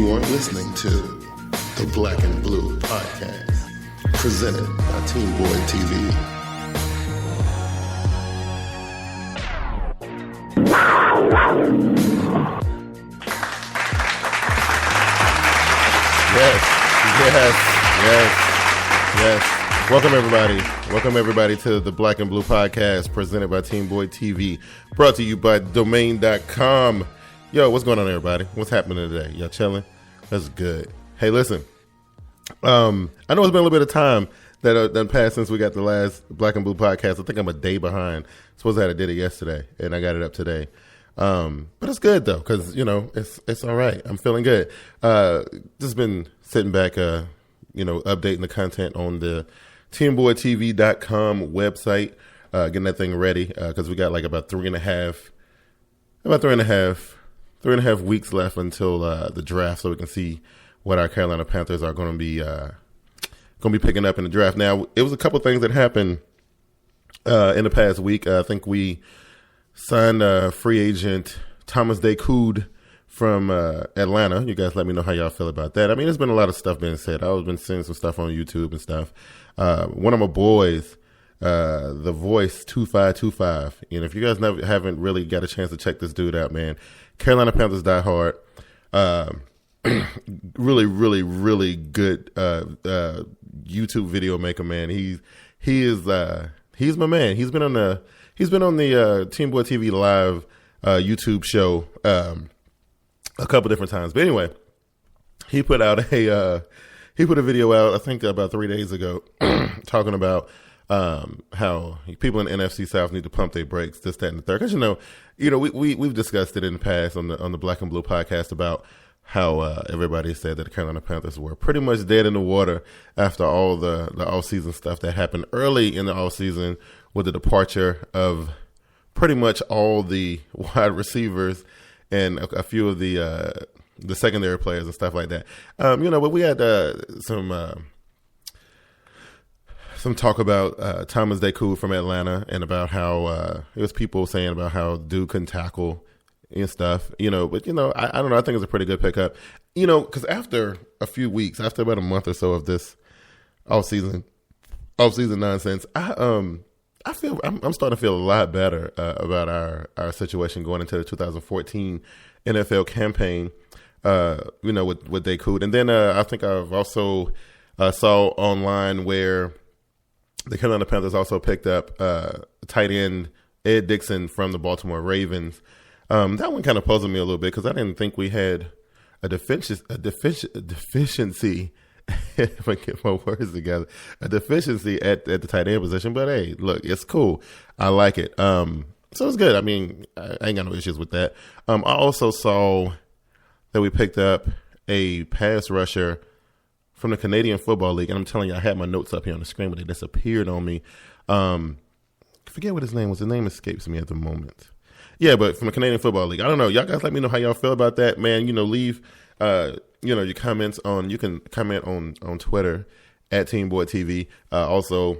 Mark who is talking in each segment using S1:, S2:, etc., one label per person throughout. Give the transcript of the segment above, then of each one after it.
S1: You are listening to the Black and Blue Podcast, presented by TeamBoydTV.
S2: Yes. Welcome everybody to the Black and Blue Podcast, presented by TeamBoydTV, brought to you by Domain.com. Yo, what's going on, everybody? What's happening today? Y'all chilling? That's good. Hey, listen. I know it's been a little bit of time that passed since we got the last Black and Blue Podcast. I think I'm a day behind. Suppose I did it yesterday, and I got it up today. But it's good though, because it's all right. I'm feeling good. Just been sitting back, updating the content on the TeamBoydTV.com website, getting that thing ready, because we got like about three and a half weeks left until the draft, so we can see what our Carolina Panthers are going to be picking up in the draft. Now, it was a couple things that happened in the past week. I think we signed free agent Thomas Decoud from Atlanta. You guys let me know how y'all feel about that. I mean, there's been a lot of stuff being said. I've been seeing some stuff on YouTube and stuff. One of my boys, The Voice 2525, and if you guys haven't really got a chance to check this dude out, man, Carolina Panthers die hard. Really good YouTube video maker, man. He's my man. He's been on the TeamBoydTV live YouTube show a couple different times. But anyway, he put a video out, I think about 3 days ago, talking about how people in the NFC South need to pump their brakes, this, that, and the third. Because we've discussed it in the past on the Black and Blue Podcast about how everybody said that the Carolina Panthers were pretty much dead in the water after all the offseason stuff that happened early in the offseason with the departure of pretty much all the wide receivers and a few of the secondary players and stuff like that. But we had some talk about Thomas Decoud from Atlanta, and about how it was people saying about how dude couldn't tackle and stuff, but I don't know. I think it's a pretty good pickup, because after a few weeks, after about a month or so of this off-season nonsense, I'm starting to feel a lot better about our situation going into the 2014 NFL campaign, with Decoud. And then I think I've also saw online where the Carolina Panthers also picked up tight end Ed Dixon from the Baltimore Ravens. That one kind of puzzled me a little bit, because I didn't think we had a deficiency. If I get my words together, a deficiency at the tight end position. But hey, look, it's cool. I like it. So it's good. I mean, I ain't got no issues with that. I also saw that we picked up a pass rusher from the Canadian Football League, and I'm telling you, I had my notes up here on the screen, but they disappeared on me. I forget what his name was. The name escapes me at the moment. Yeah, but from the Canadian Football League. I don't know. Y'all guys let me know how y'all feel about that, man. Leave your comments on, you can comment on Twitter at TeamBoydTV. Also,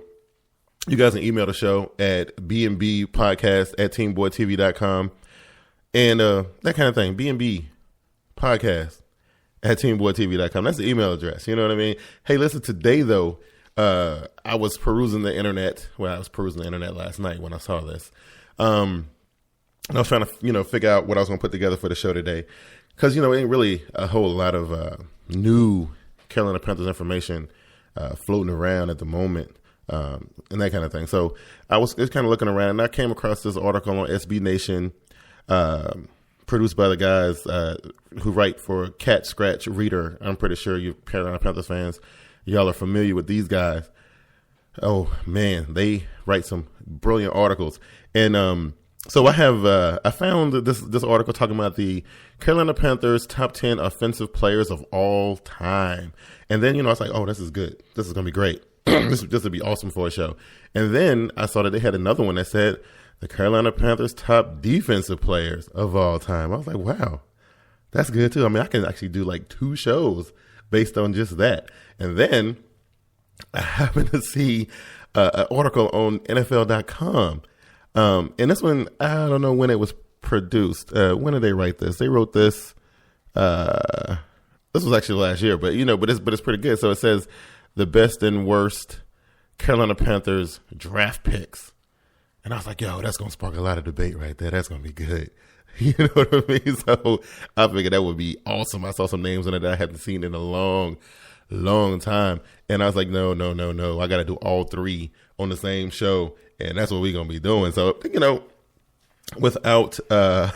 S2: you guys can email the show at bnbpodcast@teamboydtv.com, and that kind of thing. bnbpodcast@teamboydtv.com. That's the email address. You know what I mean? Hey, listen, today though, I was perusing the internet. Well, I was perusing the internet last night when I saw this. I was trying to, figure out what I was going to put together for the show today, because, it ain't really a whole lot of new Carolina Panthers information floating around at the moment, and that kind of thing. So I was just kind of looking around, and I came across this article on SB Nation, produced by the guys who write for Cat Scratch Reader. I'm pretty sure you Carolina Panthers fans, y'all are familiar with these guys. Oh man, they write some brilliant articles. And so I found this article talking about the Carolina Panthers top 10 offensive players of all time. And then, I was like, oh, this is good. This is going to be great. This would be awesome for a show. And then I saw that they had another one that said the Carolina Panthers top defensive players of all time. I was like, wow, that's good too. I mean, I can actually do like 2 shows based on just that. And then I happened to see an article on NFL.com. And this one, I don't know when it was produced. When did they write this? They wrote this, this was actually last year, but it's pretty good. So it says the best and worst Carolina Panthers draft picks. And I was like, yo, that's going to spark a lot of debate right there. That's going to be good. You know what I mean? So I figured that would be awesome. I saw some names on it that I hadn't seen in a long time. And I was like, no. I got to do all three on the same show. And that's what we're going to be doing. So, without a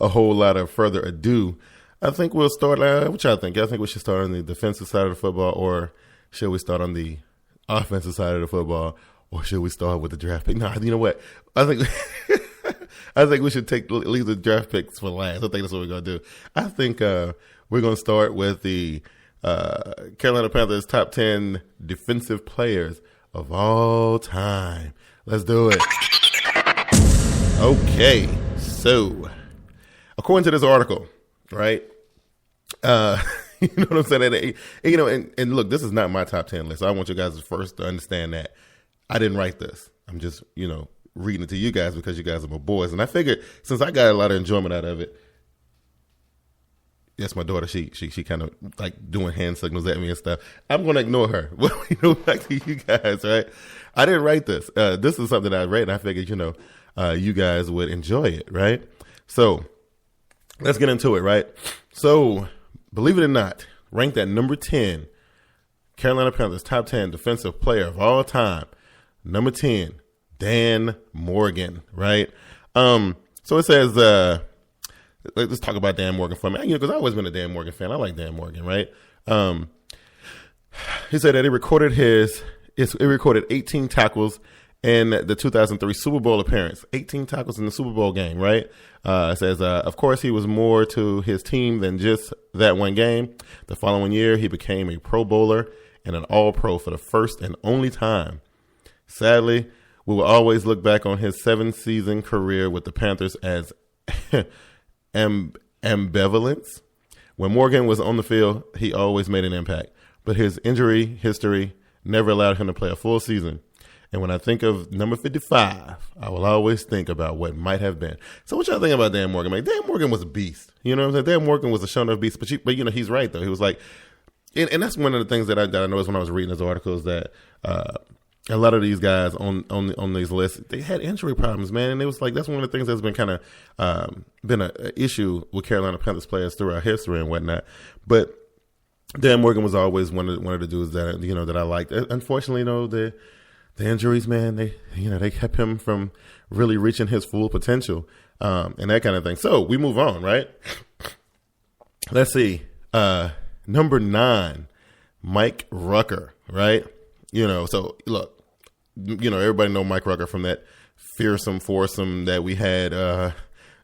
S2: whole lot of further ado, I think we'll start. What y'all think? I think we should start on the defensive side of the football, or should we start on the offensive side of the football, or should we start with the draft pick? No, you know what? I think we should leave the draft picks for last. I think that's what we're gonna do. I think we're gonna start with the Carolina Panthers top 10 defensive players of all time. Let's do it. Okay, so according to this article, right? You know what I'm saying? And look, this is not my top 10 list. I want you guys first to understand that I didn't write this. I'm just, reading it to you guys because you guys are my boys. And I figured since I got a lot of enjoyment out of it, yes, my daughter, she kind of like doing hand signals at me and stuff. I'm going to ignore her. Well, back to you guys, right? I didn't write this. This is something I read, and I figured, you guys would enjoy it, right? So let's get into it, right? So believe it or not, ranked at number 10, Carolina Panthers top 10 defensive player of all time. Number 10, Dan Morgan, right? So it says, let's talk about Dan Morgan for a minute, because I've always been a Dan Morgan fan. I like Dan Morgan, right? He said that he recorded 18 tackles in the 2003 Super Bowl appearance. 18 tackles in the Super Bowl game, right? It says, of course, he was more to his team than just that one game. The following year, he became a Pro Bowler and an All-Pro for the first and only time. Sadly, we will always look back on his 7-season career with the Panthers as ambivalence. When Morgan was on the field, he always made an impact, but his injury history never allowed him to play a full season. And when I think of number 55, I will always think about what might have been. So what y'all think about Dan Morgan? Man, Dan Morgan was a beast. You know what I'm saying? Dan Morgan was a shown up beast, but he's right though. He was like, and that's one of the things that I noticed when I was reading his articles, that a lot of these guys on these lists, they had injury problems, man. And it was like, that's one of the things that's been kind of been an issue with Carolina Panthers players throughout history and whatnot. But Dan Morgan was always one of the dudes that that I liked. Unfortunately, the injuries, man, they kept him from really reaching his full potential, and that kind of thing. So we move on, right? Let's see. Number 9, Mike Rucker, right? So look, everybody know Mike Rucker from that fearsome foursome that we had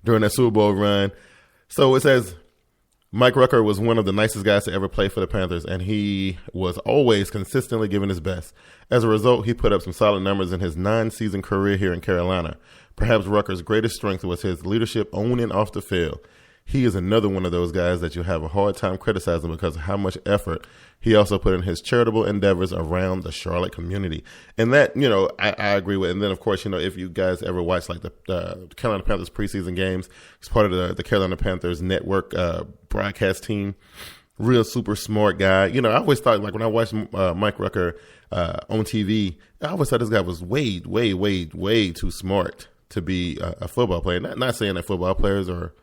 S2: during that Super Bowl run. So it says, Mike Rucker was one of the nicest guys to ever play for the Panthers, and he was always consistently giving his best. As a result, he put up some solid numbers in his 9-season career here in Carolina. Perhaps Rucker's greatest strength was his leadership on and off the field. He is another one of those guys that you have a hard time criticizing because of how much effort he also put in his charitable endeavors around the Charlotte community. And that, I agree with. And then, of course, if you guys ever watch like the Carolina Panthers preseason games, he's part of the Carolina Panthers network broadcast team. Real super smart guy. I always thought, like, when I watched Mike Rucker on TV, I always thought this guy was way, way, way, way too smart to be a football player. Not saying that football players are,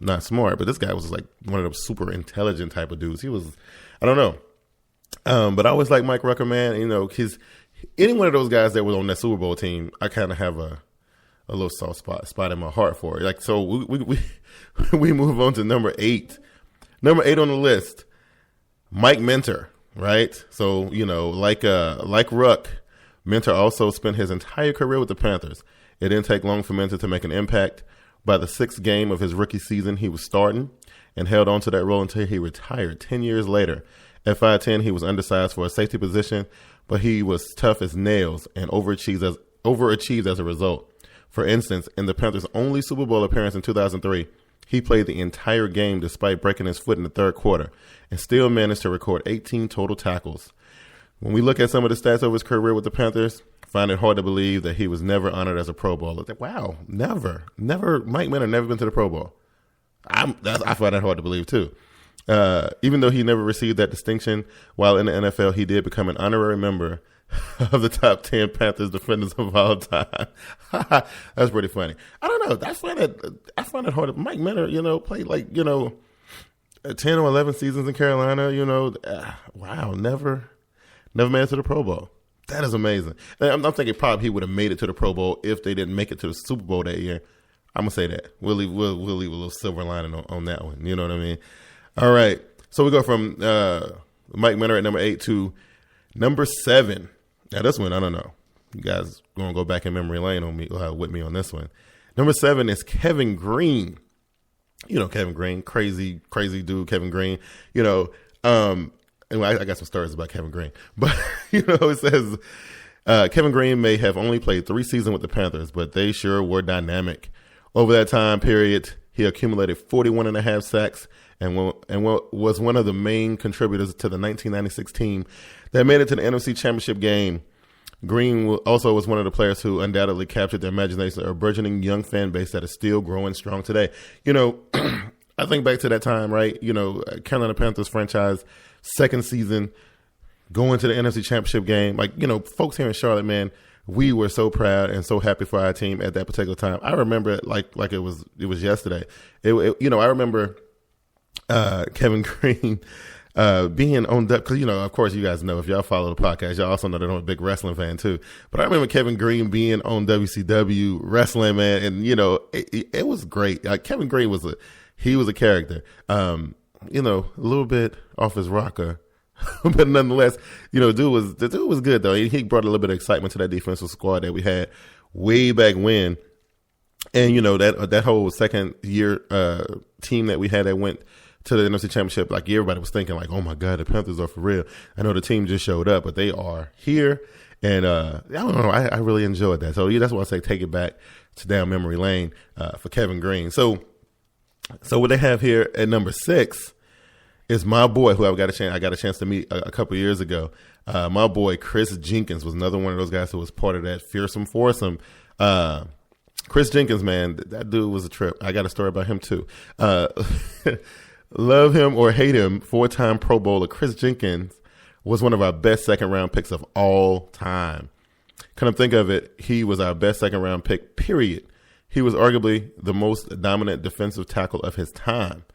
S2: not smart, but this guy was like one of those super intelligent type of dudes. He was, I don't know. But I always like Mike Rucker, man. Any one of those guys that was on that Super Bowl team, I kind of have a little soft spot in my heart for. Like, so we move on to number 8. Number 8 on the list, Mike Minter, right? So, like Ruck, Minter also spent his entire career with the Panthers. It didn't take long for Minter to make an impact. By the 6th game of his rookie season, he was starting and held on to that role until he retired 10 years later. At 5'10", he was undersized for a safety position, but he was tough as nails and overachieved as a result. For instance, in the Panthers' only Super Bowl appearance in 2003, he played the entire game despite breaking his foot in the third quarter and still managed to record 18 total tackles. When we look at some of the stats of his career with the Panthers, find it hard to believe that he was never honored as a Pro Bowler. Wow, never. Mike Minter never been to the Pro Bowl. I find that hard to believe too. Even though he never received that distinction while in the NFL, he did become an honorary member of the top 10 Panthers defenders of all time. That's pretty funny. I don't know. I find it hard. Mike Minter, played 10 or 11 seasons in Carolina. Wow, never made it to the Pro Bowl. That is amazing. And I'm thinking probably he would have made it to the Pro Bowl if they didn't make it to the Super Bowl that year. I'm gonna say that we'll leave a little silver lining on that one. You know what I mean? All right. So we go from Mike Minter at number 8 to number 7. Now this one, I don't know. You guys gonna go back in memory lane on me with me on this one. Number 7 is Kevin Green. Kevin Green, crazy dude, Kevin Green. Anyway, I got some stories about Kevin Green, but it says Kevin Green may have only played 3 seasons with the Panthers, but they sure were dynamic. Over that time period, he accumulated 41 and a half sacks and was one of the main contributors to the 1996 team that made it to the NFC Championship game. Green also was one of the players who undoubtedly captured the imagination of a burgeoning young fan base that is still growing strong today. I think back to that time, right? Carolina Panthers franchise, second season, going to the NFC Championship game. Folks here in Charlotte, man, we were so proud and so happy for our team at that particular time. I remember it like it was yesterday. I remember Kevin Green being on that because of course you guys know, if y'all follow the podcast, y'all also know that I'm a big wrestling fan too. But I remember Kevin Green being on WCW wrestling, man, and it was great. Kevin Green was a character. A little bit off his rocker. But nonetheless, the dude was good though. He brought a little bit of excitement to that defensive squad that we had way back when. And that whole second year team that we had that went to the NFC Championship, everybody was thinking oh my God, the Panthers are for real. I know the team just showed up, but they are here. And I don't know, I really enjoyed that. So that's why I say take it back to down memory lane for Kevin Green. So what they have here at number 6 is my boy, who I got a chance to meet a couple years ago. My boy Chris Jenkins was another one of those guys who was part of that fearsome foursome. Chris Jenkins, man, that dude was a trip. I got a story about him too. Love him or hate him, 4-time Pro Bowler Chris Jenkins was one of our best second-round picks of all time. Come to think of it, he was our best second-round pick, period. He was arguably the most dominant defensive tackle of his time.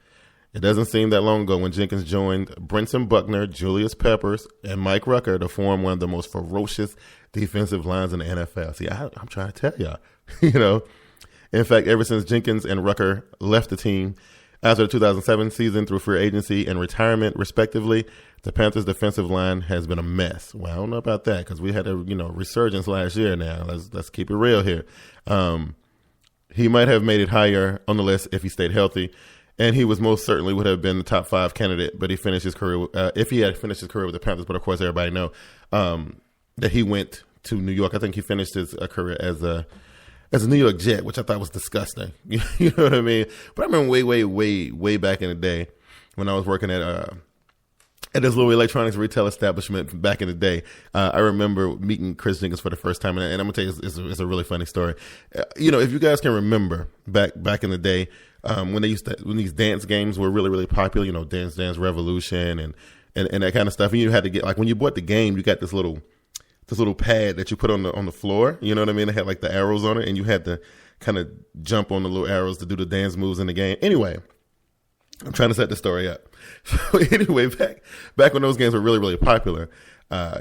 S2: It doesn't seem that long ago when Jenkins joined Brenton Buckner, Julius Peppers, and Mike Rucker to form one of the most ferocious defensive lines in the NFL. See, I'm trying to tell y'all, In fact, ever since Jenkins and Rucker left the team after the 2007 season through free agency and retirement, respectively, the Panthers' defensive line has been a mess. Well, I don't know about that because we had a resurgence last year. Now let's keep it real here. He might have made it higher on the list if he stayed healthy. And he was most certainly would have been the top 5 candidate, but he finished his career if he had finished his career with the Panthers. But of course, everybody know that he went to New York. I think he finished his career as a New York Jet, which I thought was disgusting. You know what I mean? But I remember way back in the day when I was working at this little electronics retail establishment back in the day. I remember meeting Chris Jenkins for the first time, and I'm gonna tell you, it's a really funny story. If you guys can remember back in the day. When these dance games were really, really popular, Dance Revolution and that kind of stuff. And you had to get, when you bought the game, you got this little pad that you put on the floor. You know what I mean? It had the arrows on it, and you had to kind of jump on the little arrows to do the dance moves in the game. Anyway, I'm trying to set the story up. So anyway, back when those games were really, really popular,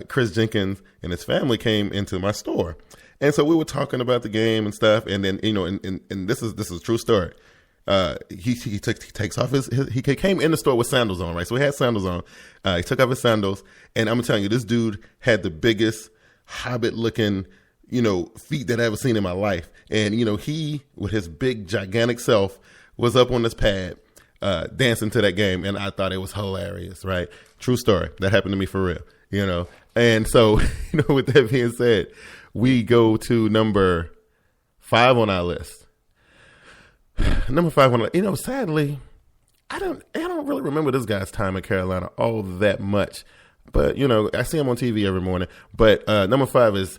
S2: Chris Jenkins and his family came into my store. And so we were talking about the game and stuff. And then, and this is a true story. He takes off he came in the store with sandals on, right? So he had sandals on. He took off his sandals, and I'm telling you, this dude had the biggest hobbit looking, feet that I ever seen in my life. And, he, with his big, gigantic self, was up on this pad, dancing to that game. And I thought it was hilarious, right? True story. That happened to me for real, And so, with that being said, we go to number 5 on our list. Number 5 on, sadly, I don't really remember this guy's time in Carolina all that much, but I see him on TV every morning. But number 5 is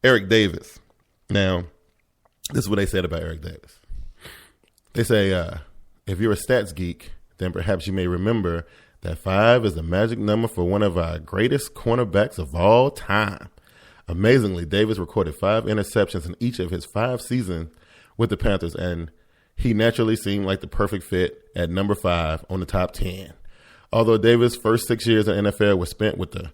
S2: Eric Davis. Now, this is what they said about Eric Davis. They say if you're a stats geek, then perhaps you may remember that 5 is the magic number for one of our greatest cornerbacks of all time. Amazingly, Davis recorded 5 interceptions in each of his 5 seasons with the Panthers, and he naturally seemed like the perfect fit at number 5 on the top 10. Although Davis' first 6 years in NFL was spent with the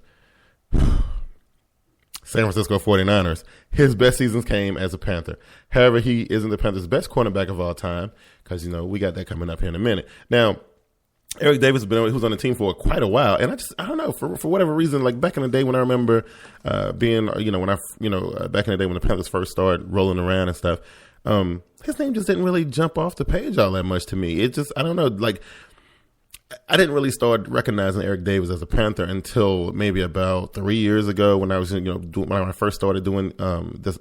S2: San Francisco 49ers, his best seasons came as a Panther. However, he isn't the Panthers' best cornerback of all time because, we got that coming up here in a minute. Now, Eric Davis was on the team for quite a while, and I don't know, for whatever reason, like back in the day when I remember back in the day when the Panthers first started rolling around and stuff, his name just didn't really jump off the page all that much to me. It just, I don't know, like I didn't really start recognizing Eric Davis as a Panther until maybe about 3 years ago when I was, when I first started doing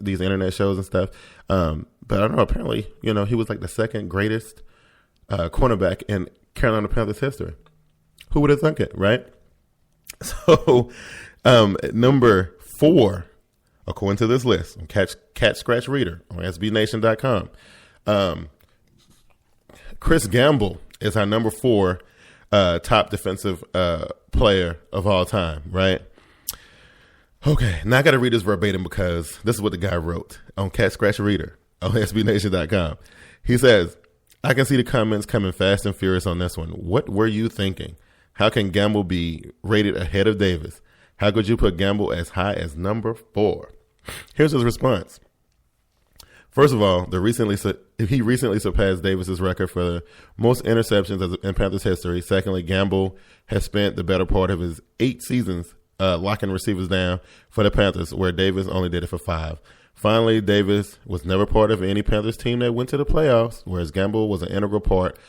S2: these internet shows and stuff. But I don't know, apparently, he was like the second greatest cornerback in Carolina Panthers history. Who would have thunk it, right? So, number 4, according to this list, on Cat Scratch Reader on SBNation.com, Chris Gamble is our number 4 top defensive player of all time, right? Okay, now I got to read this verbatim because this is what the guy wrote on Cat Scratch Reader on SBNation.com. He says, I can see the comments coming fast and furious on this one. What were you thinking? How can Gamble be rated ahead of Davis? How could you put Gamble as high as number 4? Here's his response. First of all, he recently surpassed Davis's record for the most interceptions in Panthers history. Secondly, Gamble has spent the better part of his 8 seasons locking receivers down for the Panthers, where Davis only did it for 5. Finally, Davis was never part of any Panthers team that went to the playoffs, whereas Gamble was an integral part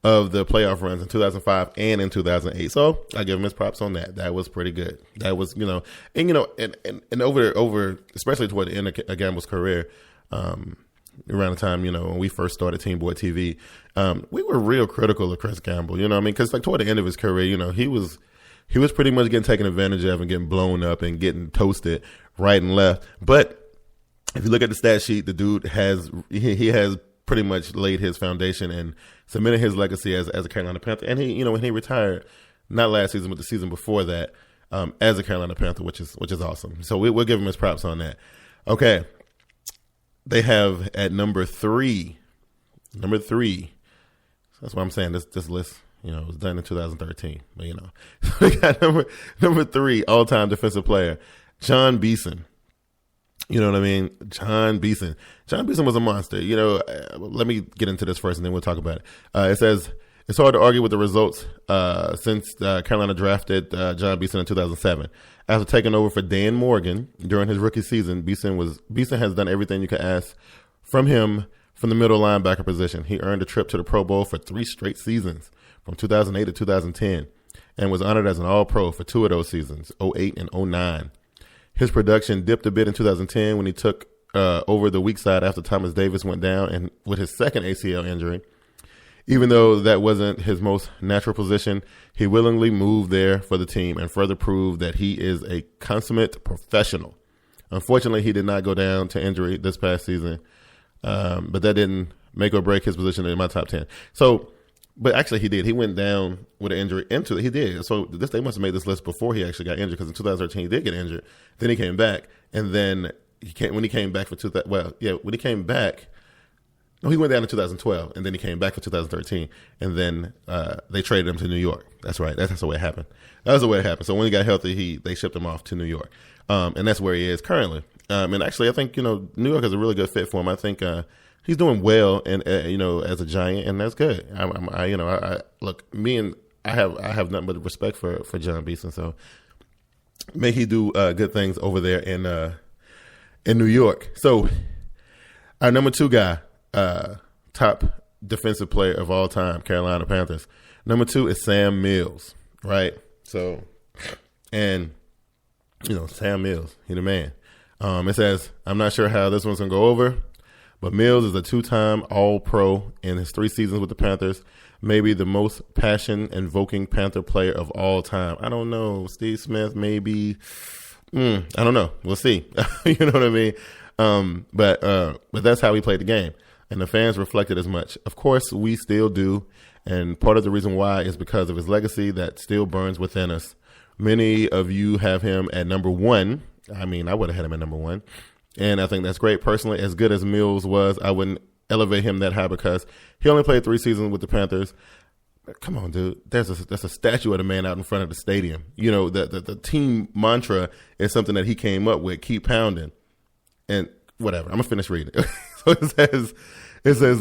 S2: of the playoff runs in 2005 and in 2008. So I give him his props on that. That was pretty good. That was, and over, especially toward the end of Gamble's career, around the time, when we first started TeamBoydTV, we were real critical of Chris Gamble, because like toward the end of his career, he was pretty much getting taken advantage of and getting blown up and getting toasted right and left. But if you look at the stat sheet, the dude has pretty much laid his foundation and cemented his legacy as a Carolina Panther. And he, when he retired, not last season, but the season before that, as a Carolina Panther, which is awesome. So we'll give him his props on that. Okay. They have at number 3. That's what I'm saying. This list, was done in 2013, but so we got number 3 all-time defensive player, John Beeson. You know what I mean? John Beeson. John Beeson was a monster. Let me get into this first and then we'll talk about it. It says, it's hard to argue with the results since Carolina drafted John Beeson in 2007. After taking over for Dan Morgan during his rookie season, Beeson has done everything you could ask from him from the middle linebacker position. He earned a trip to the Pro Bowl for 3 straight seasons from 2008 to 2010 and was honored as an All-Pro for 2 of those seasons, 08 and 09. His production dipped a bit in 2010 when he took over the weak side after Thomas Davis went down and with his second ACL injury. Even though that wasn't his most natural position, he willingly moved there for the team and further proved that he is a consummate professional. Unfortunately, he did not go down to injury this past season, but that didn't make or break his position in my top 10. So, but actually he did. He went down with an injury into it. He did. So they must have made this list before he actually got injured because in 2013 he did get injured. Then he came back, and then when he came back for when he came back. No, he went down in 2012, and then he came back for 2013, and then they traded him to New York. That's right. That's the way it happened. That was the way it happened. So when he got healthy, they shipped him off to New York, and that's where he is currently. And actually, I think New York is a really good fit for him. I think he's doing well, and as a Giant, and that's good. I have nothing but respect for John Beeson. So may he do good things over there in New York. So our number 2 guy. Top defensive player of all time, Carolina Panthers. Number 2 is Sam Mills, right? So, and, Sam Mills, he the man. It says, I'm not sure how this one's going to go over, but Mills is a 2-time All-Pro in his 3 seasons with the Panthers, maybe the most passion-invoking Panther player of all time. I don't know. Steve Smith, maybe. I don't know. We'll see. You know what I mean? But that's how he played the game. and the fans reflected as much. Of course, we still do, and part of the reason why is because of his legacy that still burns within us. Many of you have him at number 1. I mean, I would have had him at number 1, and I think that's great. Personally, as good as Mills was, I wouldn't elevate him that high because he only played 3 seasons with the Panthers. Come on, dude. There's a statue of the man out in front of the stadium. You know, the team mantra is something that he came up with, keep pounding. And whatever, I'm going to finish reading. So it says,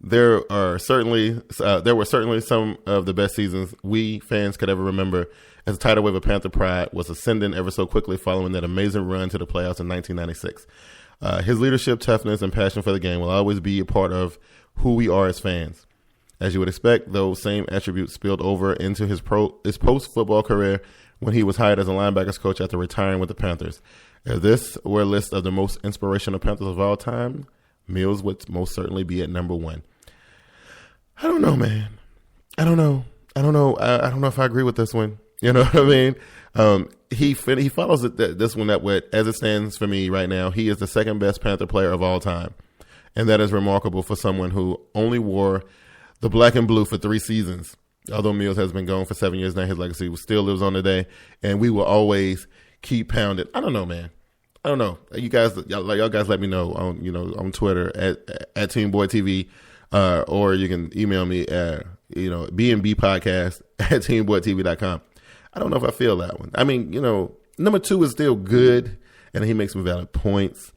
S2: there were certainly some of the best seasons we fans could ever remember, as the tidal wave of Panther pride was ascending ever so quickly following that amazing run to the playoffs in 1996. His leadership, toughness, and passion for the game will always be a part of who we are as fans. As you would expect, those same attributes spilled over into his post-football career when he was hired as a linebackers coach after retiring with the Panthers. If this were a list of the most inspirational Panthers of all time, Mills would most certainly be at number 1. I don't know, man. I don't know. I don't know if I agree with this one. You know what I mean? He follows this one up with, as it stands for me right now, he is the second best Panther player of all time. And that is remarkable for someone who only wore the black and blue for 3 seasons. Although Mills has been gone for 7 years now, his legacy still lives on today, and we will always keep pounding. I don't know, man. I don't know. You guys, y'all guys, let me know on Twitter at TeamBoydTV, or you can email me at B&B podcast at TeamBoydTV.com. I don't know if I feel that one. I mean, number 2 is still good, and he makes some valid points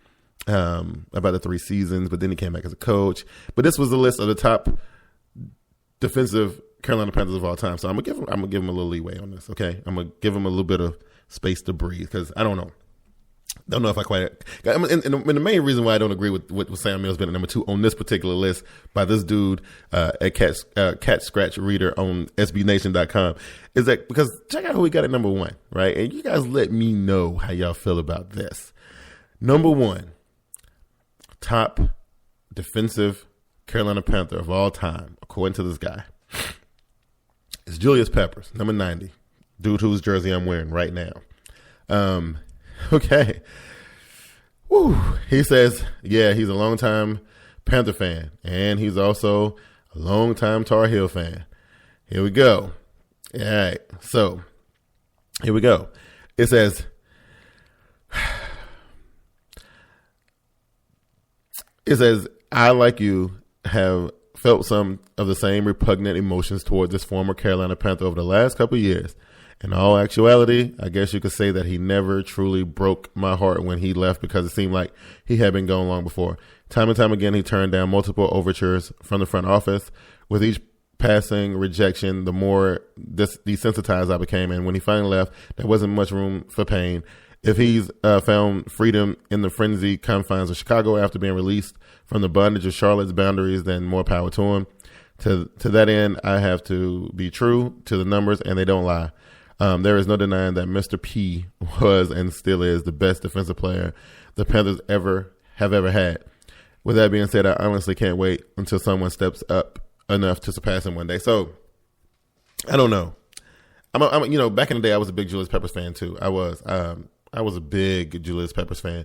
S2: about the 3 seasons, but then he came back as a coach. But this was the list of the top defensive Carolina Panthers of all time. So I'm gonna give him a little leeway on this. Okay, I'm gonna give him a little bit of space to breathe because I don't know if I quite. And the main reason why I don't agree with Sam Mills being at number 2 on this particular list by this dude at Cat Scratch Reader on SBNation.com is that because check out who we got at number 1, right? And you guys let me know how y'all feel about this. Number 1, top defensive Carolina Panther of all time, according to this guy, is Julius Peppers, number 90, dude whose jersey I'm wearing right now. Okay. Woo. He says, yeah, he's a longtime Panther fan, and he's also a longtime Tar Heel fan. Here we go. All right. So, here we go. It says, I, like you, have felt some of the same repugnant emotions toward this former Carolina Panther over the last couple of years. In all actuality, I guess you could say that he never truly broke my heart when he left because it seemed like he had been gone long before. Time and time again, he turned down multiple overtures from the front office. With each passing rejection, the more desensitized I became. And when he finally left, there wasn't much room for pain. If he's found freedom in the frenzy confines of Chicago after being released from the bondage of Charlotte's boundaries, then more power to him. To that end, I have to be true to the numbers, and they don't lie. There is no denying that Mr. P was and still is the best defensive player the Panthers have ever had. With that being said, I honestly can't wait until someone steps up enough to surpass him one day. So, I don't know. I'm back in the day, I was a big Julius Peppers fan too. I was a big Julius Peppers fan,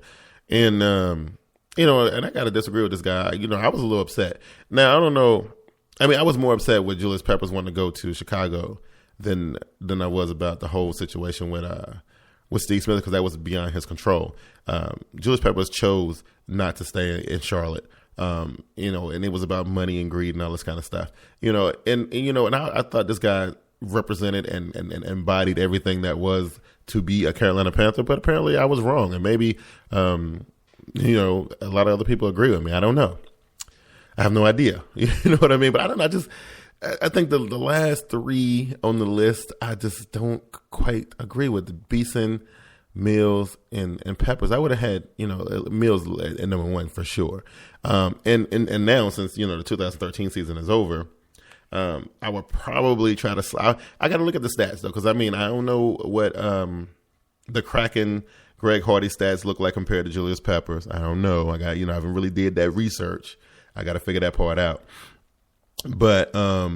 S2: and and I got to disagree with this guy. I was a little upset. Now I don't know. I mean, I was more upset with Julius Peppers wanting to go to Chicago than I was about the whole situation with Steve Smith, because that was beyond his control. Julius Peppers chose not to stay in Charlotte. And it was about money and greed and all this kind of stuff. And I thought this guy represented and embodied everything that was to be a Carolina Panther, but apparently I was wrong, and maybe a lot of other people agree with me. I don't know. I have no idea. You know what I mean? But I don't know. I think the last 3 on the list, I just don't quite agree with. Beeson, Mills, and Peppers. I would have had, Mills at number 1 for sure. And now, since, the 2013 season is over, I would probably try to I got to look at the stats though, because I don't know what the Kraken Greg Hardy stats look like compared to Julius Peppers. I don't know. I haven't really did that research. I got to figure that part out. But I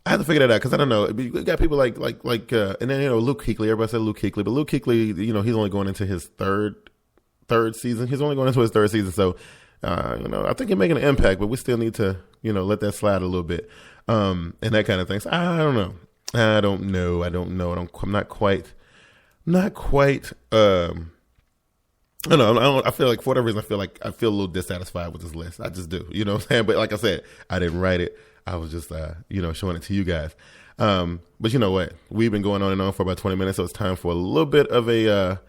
S2: have to figure that out because I don't know. We got people like and then Luke Kuechly. Everybody said Luke Kuechly, but Luke Kuechly, he's only going into his third season. He's only going into his 3rd season, so I think you're making an impact, but we still need to, let that slide a little bit, and that kind of thing. So I don't know. I'm not quite. I don't know. I feel like for whatever reason, I feel a little dissatisfied with this list. I just do. You know what I'm saying? But like I said, I didn't write it. I was just, showing it to you guys. But you know what? We've been going on and on for about 20 minutes, so it's time for a little bit of a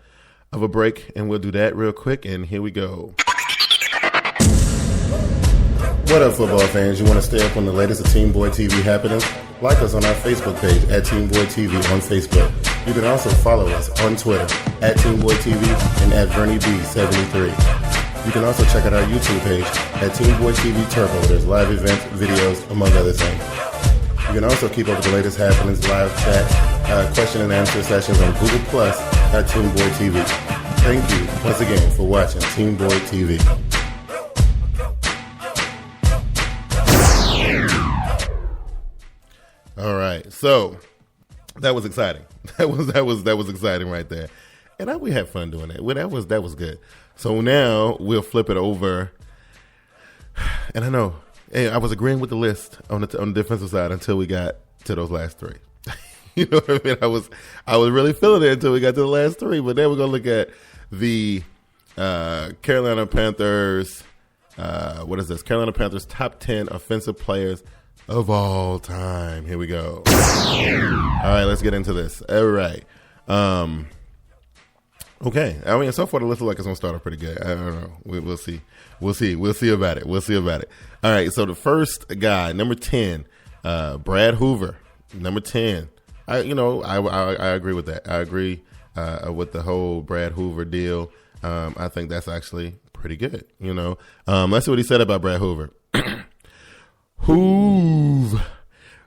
S2: break, and we'll do that real quick. And here we go.
S1: What up, football fans? You want to stay up on the latest of TeamBoydTV happenings? Like us on our Facebook page at TeamBoydTV on Facebook. You can also follow us on Twitter at TeamBoydTV and at BernieB73. You can also check out our YouTube page at TeamBoydTV Turbo. There's live events, videos, among other things. You can also keep up with the latest happenings, live chat, question and answer sessions on Google Plus at TeamBoydTV. Thank you once again for watching TeamBoydTV.
S2: All right, so that was exciting. That was exciting right there, and we had fun doing that. Well, that was good. So now we'll flip it over, and I know, hey, I was agreeing with the list on the defensive side until we got to those last three. You know what I mean? I was really feeling it until we got to the last three, but then we're gonna look at the Carolina Panthers. What is this? Carolina Panthers top 10 offensive players of all time. Here we go. All right, let's get into this. All right. Okay. I mean, so far the list looks like it's gonna start off pretty good. I don't know. We'll see. We'll see about it. All right. So the first guy, number 10, Brad Hoover. Number 10. I agree with that. I agree with the whole Brad Hoover deal. I think that's actually pretty good. Let's see what he said about Brad Hoover. Hoove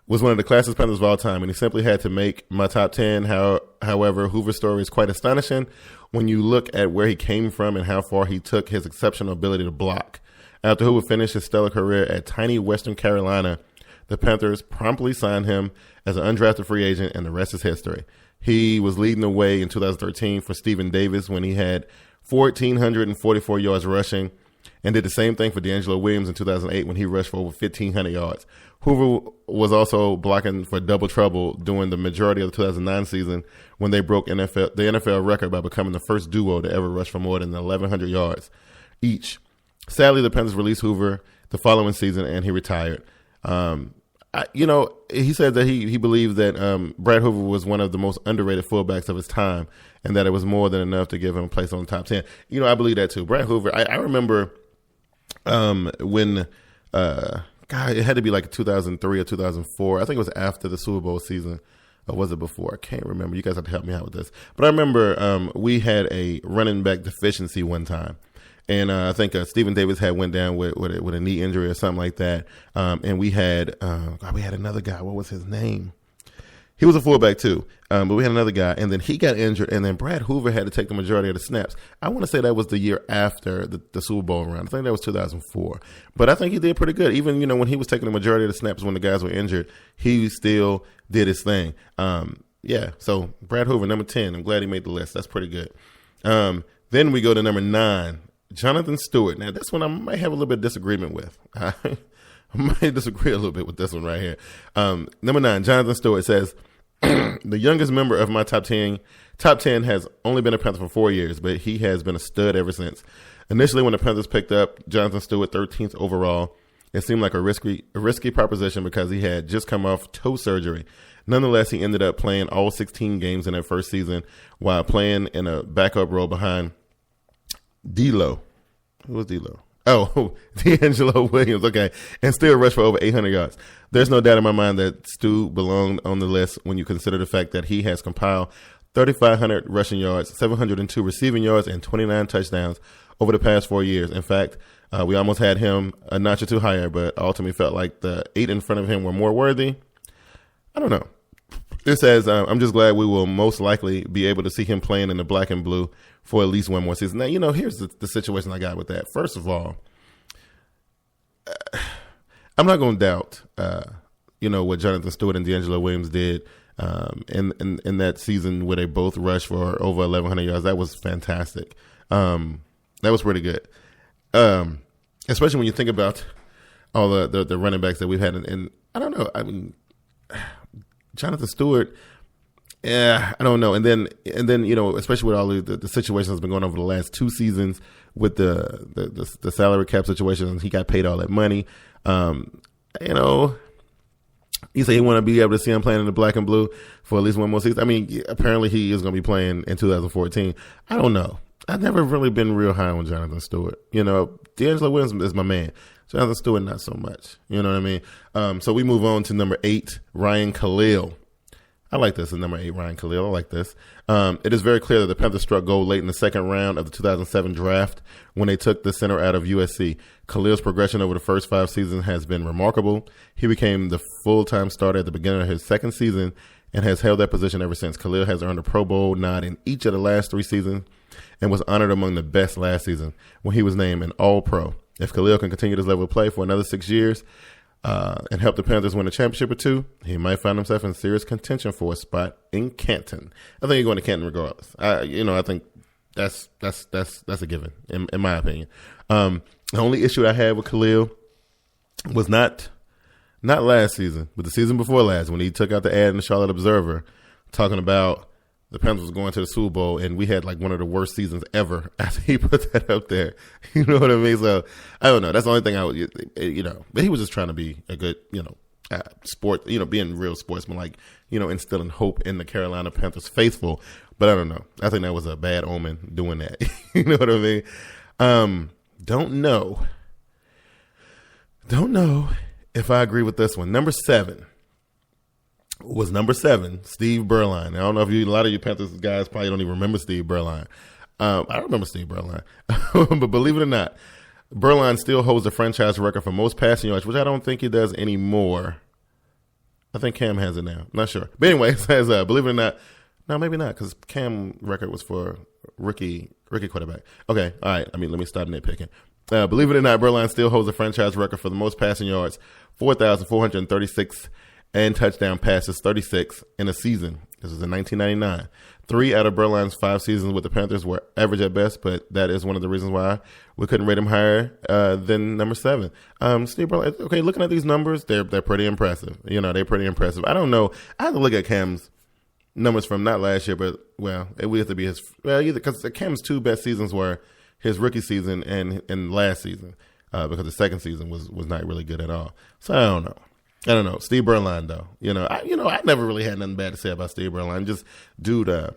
S2: was one of the classiest Panthers of all time, and he simply had to make my top 10. However, Hoover's story is quite astonishing when you look at where he came from and how far he took his exceptional ability to block. After Hoover finished his stellar career at tiny Western Carolina, the Panthers promptly signed him as an undrafted free agent, and the rest is history. He was leading the way in 2013 for Stephen Davis when he had 1,444 yards rushing, and did the same thing for D'Angelo Williams in 2008 when he rushed for over 1,500 yards. Hoover was also blocking for double trouble during the majority of the 2009 season when they broke the NFL record by becoming the first duo to ever rush for more than 1,100 yards each. Sadly, the Panthers released Hoover the following season, and he retired. He said that he believed that Brad Hoover was one of the most underrated fullbacks of his time, and that it was more than enough to give him a place on the top 10. I believe that too. Brad Hoover, I remember when it had to be like 2003 or 2004. I think it was after the Super Bowl season, or was it before? I can't remember. You guys have to help me out with this. But I remember we had a running back deficiency one time. And I think Stephen Davis had went down with a knee injury or something like that. And we had another guy. What was his name? He was a fullback too. But we had another guy, and then he got injured, and then Brad Hoover had to take the majority of the snaps. I want to say that was the year after the Super Bowl run. I think that was 2004. But I think he did pretty good. Even, when he was taking the majority of the snaps when the guys were injured, he still did his thing. So Brad Hoover, number 10. I'm glad he made the list. That's pretty good. Then we go to number 9. Jonathan Stewart. Now, this one I might have a little bit of disagreement with. I might disagree a little bit with this one right here. Number 9, Jonathan Stewart says, the youngest member of my top 10 has only been a Panther for 4 years, but he has been a stud ever since. Initially, when the Panthers picked up Jonathan Stewart 13th overall, it seemed like a risky proposition because he had just come off toe surgery. Nonetheless, he ended up playing all 16 games in that first season while playing in a backup role behind D'Lo. Who was D'Lo? Oh, D'Angelo Williams. Okay. And still rushed for over 800 yards. There's no doubt in my mind that Stu belonged on the list when you consider the fact that he has compiled 3,500 rushing yards, 702 receiving yards, and 29 touchdowns over the past 4 years. In fact, we almost had him a notch or two higher, but ultimately felt like the 8 in front of him were more worthy. I don't know. It says, I'm just glad we will most likely be able to see him playing in the black and blue for at least one more season. Now, here's the situation I got with that. First of all, I'm not going to doubt, what Jonathan Stewart and D'Angelo Williams did in that season where they both rushed for over 1,100 yards. That was fantastic. That was pretty good. especially when you think about all the running backs that we've had. And I don't know. I mean, Jonathan Stewart, yeah, I don't know. And then especially with all the situations that's been going on over the last 2 seasons with the salary cap situation, he got paid all that money. He said he want to be able to see him playing in the black and blue for at least one more season. I mean, apparently he is going to be playing in 2014. I don't know. I've never really been real high on Jonathan Stewart. D'Angelo Williams is my man. Jonathan Stewart, not so much. You know what I mean? So we move on to number 8, Ryan Khalil. I like this at number 8, Ryan Khalil. I like this. It is very clear that the Panthers struck gold late in the second round of the 2007 draft when they took the center out of USC. Khalil's progression over the first 5 seasons has been remarkable. He became the full-time starter at the beginning of his second season and has held that position ever since. Khalil has earned a Pro Bowl nod in each of the last 3 seasons and was honored among the best last season when he was named an All-Pro. If Khalil can continue this level of play for another 6 years, and help the Panthers win a championship or 2, he might find himself in serious contention for a spot in Canton. I think he's going to Canton regardless. I think that's a given in my opinion. The only issue I had with Khalil was not last season, but the season before last when he took out the ad in the Charlotte Observer talking about the Panthers was going to the Super Bowl, and we had like one of the worst seasons ever after he put that up there. You know what I mean? So I don't know. That's the only thing I would, but he was just trying to be a good, sport, being real sportsman, instilling hope in the Carolina Panthers faithful. But I don't know. I think that was a bad omen doing that. You know what I mean? Don't know if I agree with this one. Number 7. Was number 7, Steve Berline. I don't know if a lot of you Panthers guys probably don't even remember Steve Berline. I remember Steve Berline. But believe it or not, Berline still holds the franchise record for most passing yards, which I don't think he does anymore. I think Cam has it now. I'm not sure. But anyway, it says, believe it or not, no, maybe not, because Cam record was for rookie quarterback. Okay, all right. Let me stop nitpicking. Believe it or not, Berline still holds the franchise record for the most passing yards, 4,436 and touchdown passes, 36 in a season. This was in 1999. 3 out of Berline's 5 seasons with the Panthers were average at best, but that is one of the reasons why we couldn't rate him higher than number 7. Steve Berline, okay, looking at these numbers, they're pretty impressive. They're pretty impressive. I don't know. I have to look at Cam's numbers from not last year, but, it would have to be either because Cam's 2 best seasons were his rookie season and last season because the second season was not really good at all. So I don't know. Steve Berline, though, I never really had nothing bad to say about Steve Berline. Just dude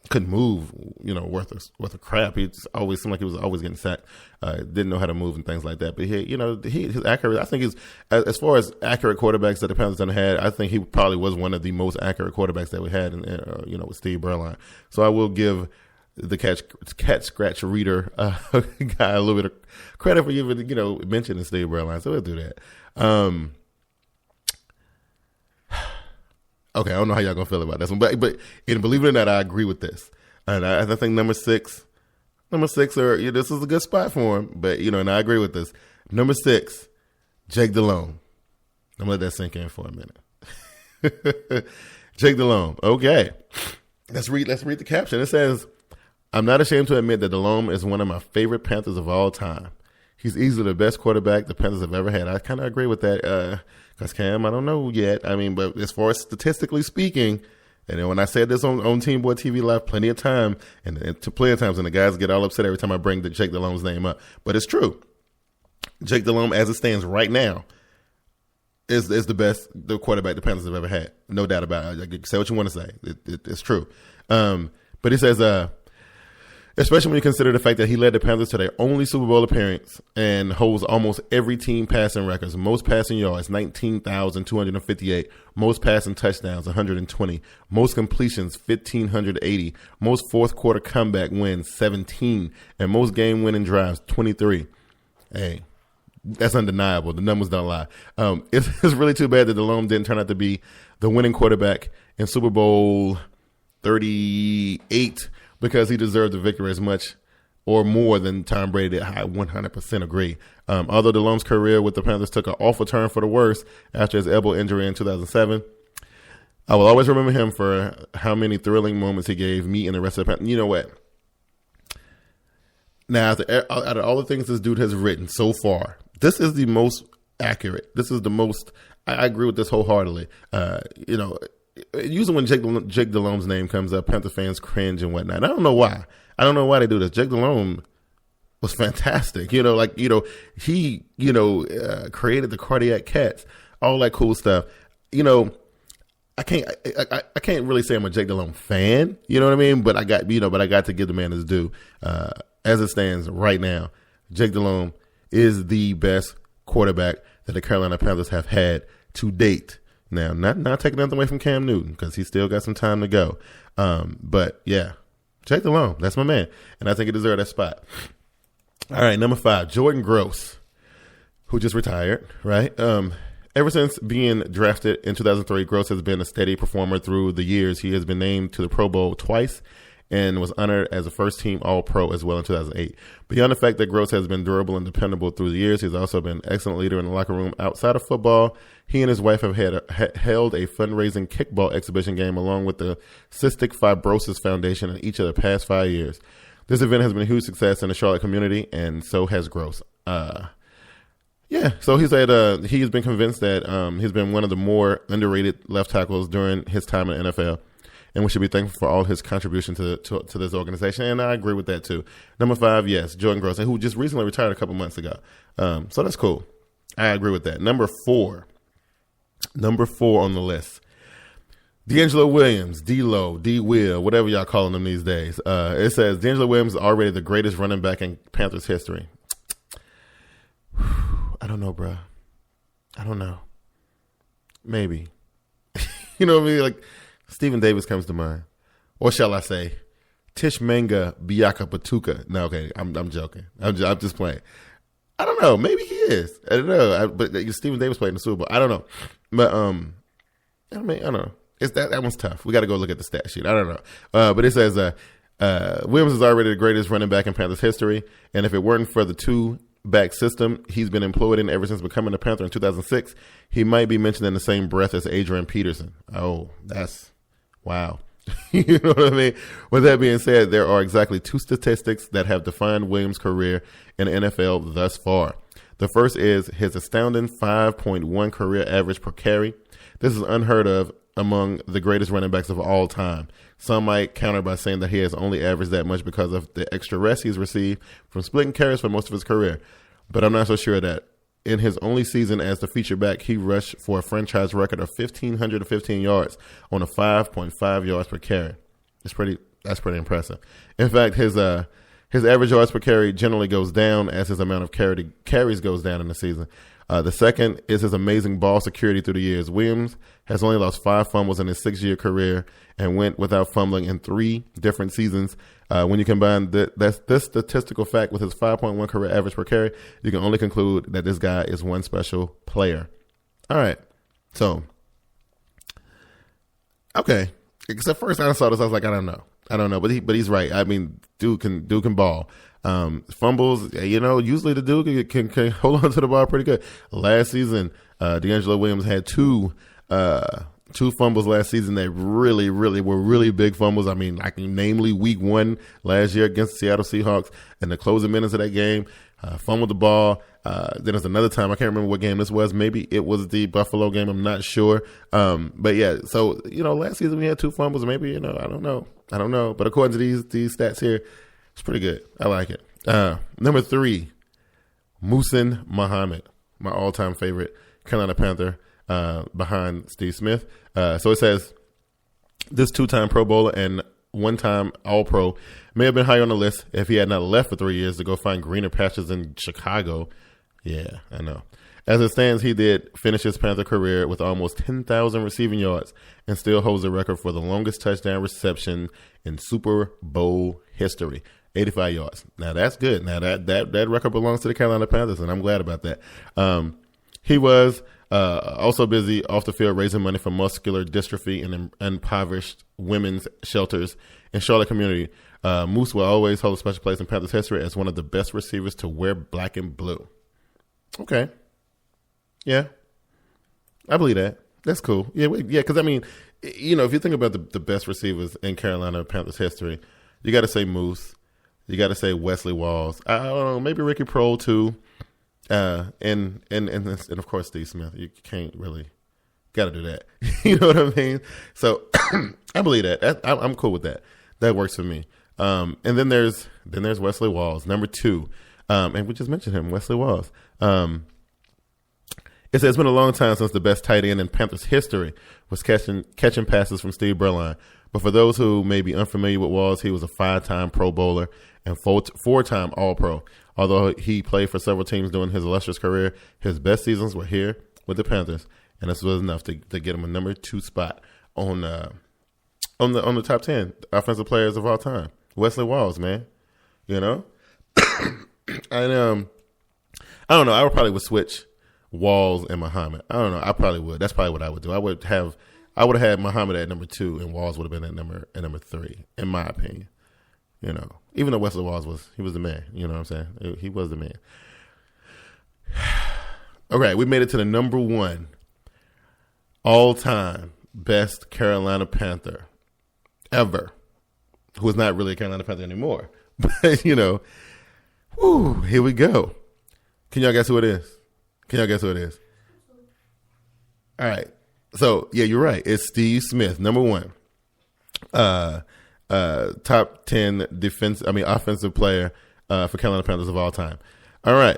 S2: couldn't move, worth a crap. He just always seemed like he was always getting sacked. Didn't know how to move and things like that. But his accurate. I think he's as far as accurate quarterbacks that the Panthers done had. I think he probably was one of the most accurate quarterbacks that we had, with Steve Berline. So I will give the cat scratch reader guy a little bit of credit for even mentioning Steve Berline. So we'll do that. Okay, I don't know how y'all gonna feel about this one, but and believe it or not, I agree with this, and I think number six, this is a good spot for him, but and I agree with this. Number 6, Jake Delhomme. I'm gonna let that sink in for a minute. Jake Delhomme. Okay, let's read the caption. It says, "I'm not ashamed to admit that Delhomme is one of my favorite Panthers of all time. He's easily the best quarterback the Panthers have ever had." I kind of agree with that. Because Cam, I don't know yet. But as far as statistically speaking, and then when I said this on Team Boy TV Live plenty of time, and plenty of times, and the guys get all upset every time I bring Jake Delhomme's name up. But it's true. Jake Delhomme, as it stands right now, is the quarterback the Panthers have ever had. No doubt about it. Say what you want to say. It's true. But he says, especially when you consider the fact that he led the Panthers to their only Super Bowl appearance and holds almost every team passing records. Most passing yards, 19,258. Most passing touchdowns, 120. Most completions, 1,580. Most fourth quarter comeback wins, 17. And most game winning drives, 23. Hey, that's undeniable. The numbers don't lie. It's really too bad that Delhomme didn't turn out to be the winning quarterback in Super Bowl 38 because he deserved the victory as much or more than Tom Brady did. I 100% agree. Although Delhomme's career with the Panthers took an awful turn for the worse after his elbow injury in 2007, I will always remember him for how many thrilling moments he gave me and the rest of the Panthers. You know what? Now, out of all the things this dude has written so far, this is the most accurate. This is the most. I agree with this wholeheartedly. Usually when Jake Delhomme's name comes up, Panther fans cringe and whatnot. I don't know why. I don't know why they do this. Jake Delhomme was fantastic. He created the Cardiac Cats, all that cool stuff. I can't really say I'm a Jake Delhomme fan. You know what I mean? But I got to give the man his due. As it stands right now, Jake Delhomme is the best quarterback that the Carolina Panthers have had to date. Now, not taking nothing away from Cam Newton because he's still got some time to go. But yeah, Jake Delhomme, that's my man, and I think he deserves that spot. All right, number 5, Jordan Gross, who just retired. Right. Ever since being drafted in 2003, Gross has been a steady performer through the years. He has been named to the Pro Bowl twice and was honored as a first-team All-Pro as well in 2008. Beyond the fact that Gross has been durable and dependable through the years, he's also been an excellent leader in the locker room. Outside of football, he and his wife have held a fundraising kickball exhibition game along with the Cystic Fibrosis Foundation in each of the past 5 years. This event has been a huge success in the Charlotte community, and so has Gross. So he said he's been convinced that he's been one of the more underrated left tackles during his time in the NFL, and we should be thankful for all his contribution to this organization. And I agree with that too. Number 5, yes, Jordan Gross, who just recently retired a couple months ago. So that's cool. I agree with that. Number 4 on the list, D'Angelo Williams, D-Lo, D-Will, whatever y'all calling them these days. It says D'Angelo Williams is already the greatest running back in Panthers history. I don't know, bro. I don't know. Maybe. You know what I mean? Like, Stephen Davis comes to mind. Or shall I say, Tishmanga Biaka Patuka. No, okay, I'm joking. I'm just playing. I don't know. Maybe he is. I don't know. But Stephen Davis played in the Super Bowl. I don't know. But, I don't know. That one's tough. We got to go look at the stat sheet. I don't know. But it says, Williams is already the greatest running back in Panthers history. And if it weren't for the two-back system he's been employed in ever since becoming a Panther in 2006, he might be mentioned in the same breath as Adrian Peterson. Oh, that's wow. You know what I mean? With that being said, there are exactly 2 statistics that have defined Williams' career in the NFL thus far. The first is his astounding 5.1 career average per carry. This is unheard of among the greatest running backs of all time. Some might counter by saying that he has only averaged that much because of the extra rest he's received from splitting carries for most of his career. But I'm not so sure of that. In his only season as the feature back, he rushed for a franchise record of 1,515 yards on a 5.5 yards per carry. That's pretty impressive. In fact, his average yards per carry generally goes down as his amount of carries goes down in the season. The second is his amazing ball security through the years. Williams has only lost 5 fumbles in his 6-year career and went without fumbling in 3 different seasons. When you combine this statistical fact with his 5.1 career average per carry, you can only conclude that this guy is one special player. All right. So, okay. Because at first I saw this, I was like, I don't know. But he's right. I mean, dude can ball. Fumbles, usually the dude can hold on to the ball pretty good. Last season, D'Angelo Williams had two fumbles last season that really were really big fumbles. I mean, namely week 1 last year against the Seattle Seahawks and the closing minutes of that game, fumbled the ball. Then there's another time, I can't remember what game this was. Maybe it was the Buffalo game. I'm not sure. But yeah, so, last season we had 2 fumbles. Maybe, I don't know. But according to these stats here, it's pretty good. I like it. Number 3, Muhsin Muhammad, my all-time favorite Carolina Panther, behind Steve Smith. So it says this 2-time Pro Bowler and 1-time All-Pro may have been higher on the list if he had not left for 3 years to go find greener pastures in Chicago. Yeah, I know. As it stands, he did finish his Panther career with almost 10,000 receiving yards and still holds the record for the longest touchdown reception in Super Bowl history. 85 yards. Now that's good. Now that record belongs to the Carolina Panthers, and I'm glad about that. He was also busy off the field raising money for muscular dystrophy and impoverished women's shelters in Charlotte community. Moose will always hold a special place in Panthers history as one of the best receivers to wear black and blue. Okay. Yeah. I believe that. That's cool. Yeah, because, I mean, if you think about the best receivers in Carolina Panthers history, you got to say Moose. you got to say Wesley Walls. I don't know, maybe Ricky Prohl too. And of course Steve Smith. You can't really got to do that. You know what I mean? So I believe that. I'm cool with that. That works for me. And then there's Wesley Walls, number 2. And we just mentioned him, Wesley Walls. It says it's been a long time since the best tight end in Panthers history was catching passes from Steve Berline. But for those who may be unfamiliar with Walls, he was a 5-time Pro Bowler and 4-time All-Pro. Although he played for several teams during his illustrious career, his best seasons were here with the Panthers, and this was enough to get him a number 2 spot on the top 10 offensive players of all time. Wesley Walls, man, you know. And I don't know. I would switch Walls and Muhammad. I don't know. I probably would. That's probably what I would do. I would have had Muhammad at number 2, and Walls would have been at number 3, in my opinion. You know, even though Wesley Walls was the man. You know what I'm saying? He was the man. Okay, we made it to the number 1 all-time best Carolina Panther ever, who is not really a Carolina Panther anymore. But, you know, whew, here we go. Can y'all guess who it is? All right. So, yeah, you're right. It's Steve Smith, number 1. Top 10 offensive player for Carolina Panthers of all time. All right.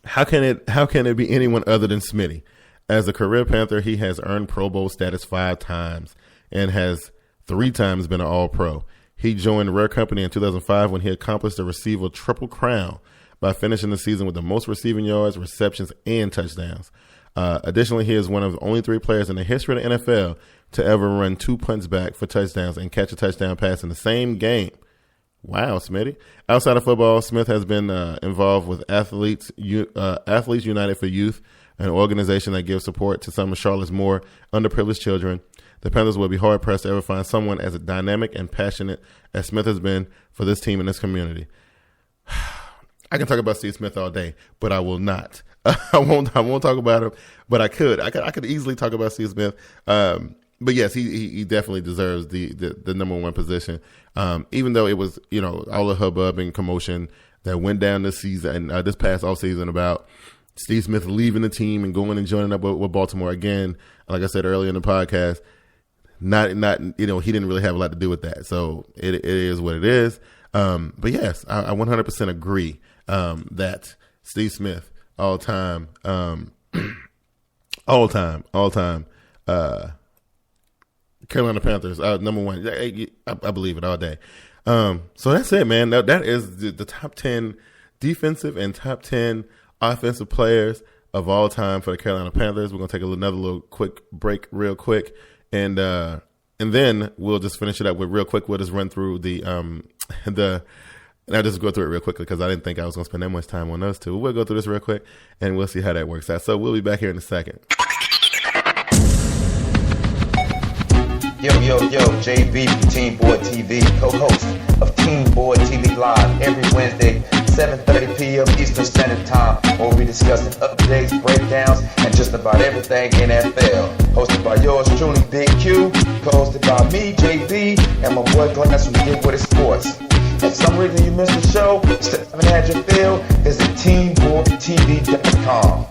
S2: How can it be anyone other than Smitty? As a career Panther, he has earned Pro Bowl status 5 times and has 3 times been an All-Pro. He joined Rare Company in 2005 when he accomplished the receiver triple crown by finishing the season with the most receiving yards, receptions, and touchdowns. Additionally, he is one of the only 3 players in the history of the NFL to ever run 2 punts back for touchdowns and catch a touchdown pass in the same game. Wow, Smitty. Outside of football, Smith has been involved with Athletes United for Youth, an organization that gives support to some of Charlotte's more underprivileged children. The Panthers will be hard-pressed to ever find someone as dynamic and passionate as Smith has been for this team and this community. I can talk about Steve Smith all day, but I will not. I won't talk about him, but I could easily talk about Steve Smith. But yes, he definitely deserves the number 1 position. Even though it was, you know, all the hubbub and commotion that went down this season, this past offseason about Steve Smith leaving the team and going and joining up with Baltimore again. Like I said earlier in the podcast, not you know, he didn't really have a lot to do with that. So it is what it is. But yes, I 100% agree that Steve Smith, all time, Carolina Panthers, number 1. I believe it all day. So that's it, man. That is the top 10 defensive and top 10 offensive players of all time for the Carolina Panthers. We're gonna take another little quick break, real quick, and then we'll just finish it up with real quick. We'll just run through and I'll just go through it real quickly because I didn't think I was going to spend that much time on those 2. We'll go through this real quick, and we'll see how that works out. So we'll be back here in a second.
S3: Yo, JB from TeamBoydTV, co-host of TeamBoydTV Live every Wednesday, 7:30 p.m. Eastern Standard Time, where we discussing updates, breakdowns, and just about everything NFL. Hosted by yours truly, Bigg Q, co-hosted by me, JB, and my boy Glass from Get With It Sports. If for some reason you missed the show, still haven't had your fill, visit TeamBoydTV.com.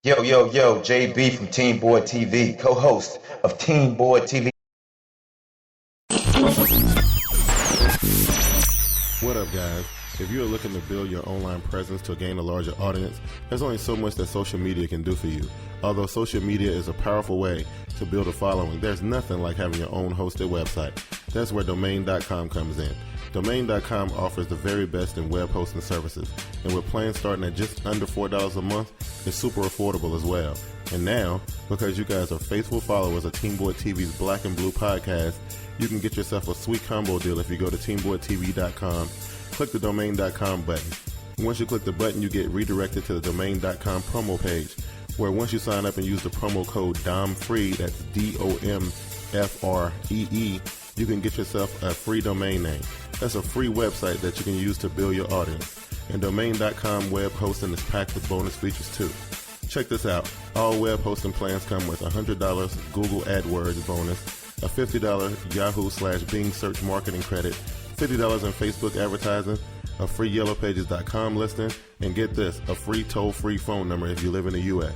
S3: Yo, JB from TeamBoydTV, co-host of TeamBoydTV.
S2: What up, guys? If you're looking to build your online presence to gain a larger audience, there's only so much that social media can do for you. Although social media is a powerful way to build a following, there's nothing like having your own hosted website. That's where Domain.com comes in. Domain.com offers the very best in web hosting services, and with plans starting at just under $4 a month, it's super affordable as well. And now, because you guys are faithful followers of TeamBoydTV's Black and Blue podcast, you can get yourself a sweet combo deal if you go to TeamBoydTV.com, click the Domain.com button. Once you click the button, you get redirected to the Domain.com promo page, where once you sign up and use the promo code DOMFREE, that's DOMFREE, you can get yourself a free domain name. That's a free website that you can use to build your audience. And Domain.com web hosting is packed with bonus features too. Check this out. All web hosting plans come with $100 Google AdWords bonus, a $50 Yahoo/Bing search marketing credit, $50 in Facebook advertising, a free YellowPages.com listing, and get this, a free toll-free phone number if you live in the U.S.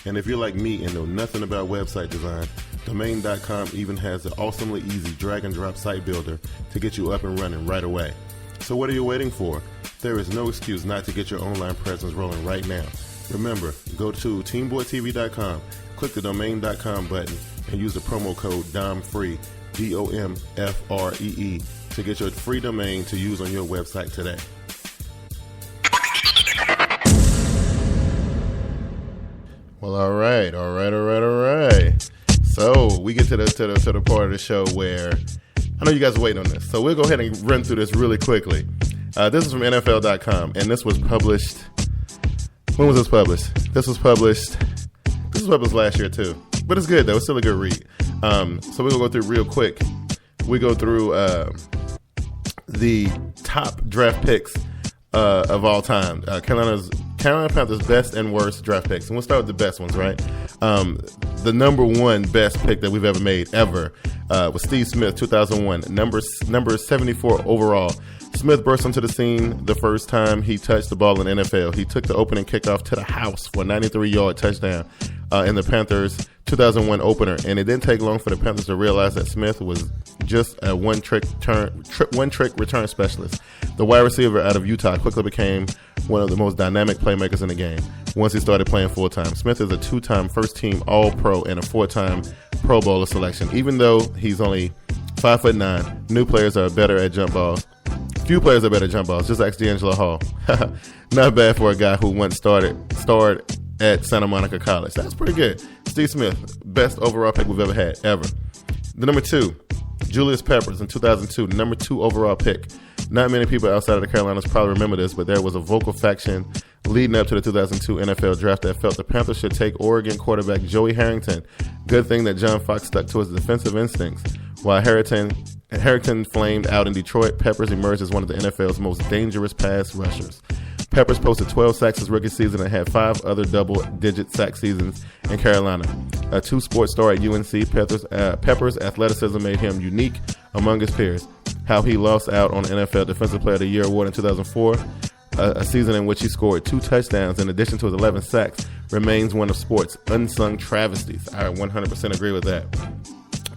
S2: And if you're like me and know nothing about website design, Domain.com even has the awesomely easy drag-and-drop site builder to get you up and running right away. So what are you waiting for? There is no excuse not to get your online presence rolling right now. Remember, go to TeamBoydTV.com, click the Domain.com button, and use the promo code DOMFREE, DOMFREE, to get your free domain to use on your website today. Well, all right. So we get to the part of the show where I know you guys are waiting on this. So we'll go ahead and run through this really quickly. This is from NFL.com, and this was published. When was this published? This was published last year too. But it's good though. It's still a good read. So we're gonna go through real quick. We go through the top draft picks of all time. Carolina Panthers' best and worst draft picks. And we'll start with the best ones, right? The number one best pick that we've ever made, was Steve Smith, 2001, number 74 overall. Smith burst onto the scene the first time he touched the ball in the NFL. He took the opening kickoff to the house for a 93-yard touchdown in the Panthers' 2001 opener. And it didn't take long for the Panthers to realize that Smith was just a one-trick return specialist. The wide receiver out of Utah quickly became one of the most dynamic playmakers in the game once he started playing full-time. Smith is a 2-time first-team All-Pro and a 4-time Pro Bowler selection. Even though he's only 5'9", new players are better at jump balls. Few players are better at jump balls. Just ask D'Angelo Hall. Not bad for a guy who once starred at Santa Monica College. That's pretty good. Steve Smith, best overall pick we've ever had, ever. The number 2, Julius Peppers in 2002, number 2 overall pick. Not many people outside of the Carolinas probably remember this, but there was a vocal faction leading up to the 2002 NFL draft that felt the Panthers should take Oregon quarterback Joey Harrington. Good thing that John Fox stuck to his defensive instincts. While Harrington flamed out in Detroit, Peppers emerged as one of the NFL's most dangerous pass rushers. Peppers posted 12 sacks his rookie season and had 5 other double-digit sack seasons in Carolina. A 2-sport star at UNC, Peppers' athleticism made him unique among his peers. How he lost out on the NFL Defensive Player of the Year award in 2004, a season in which he scored 2 touchdowns in addition to his 11 sacks, remains one of sports' unsung travesties. I 100% agree with that.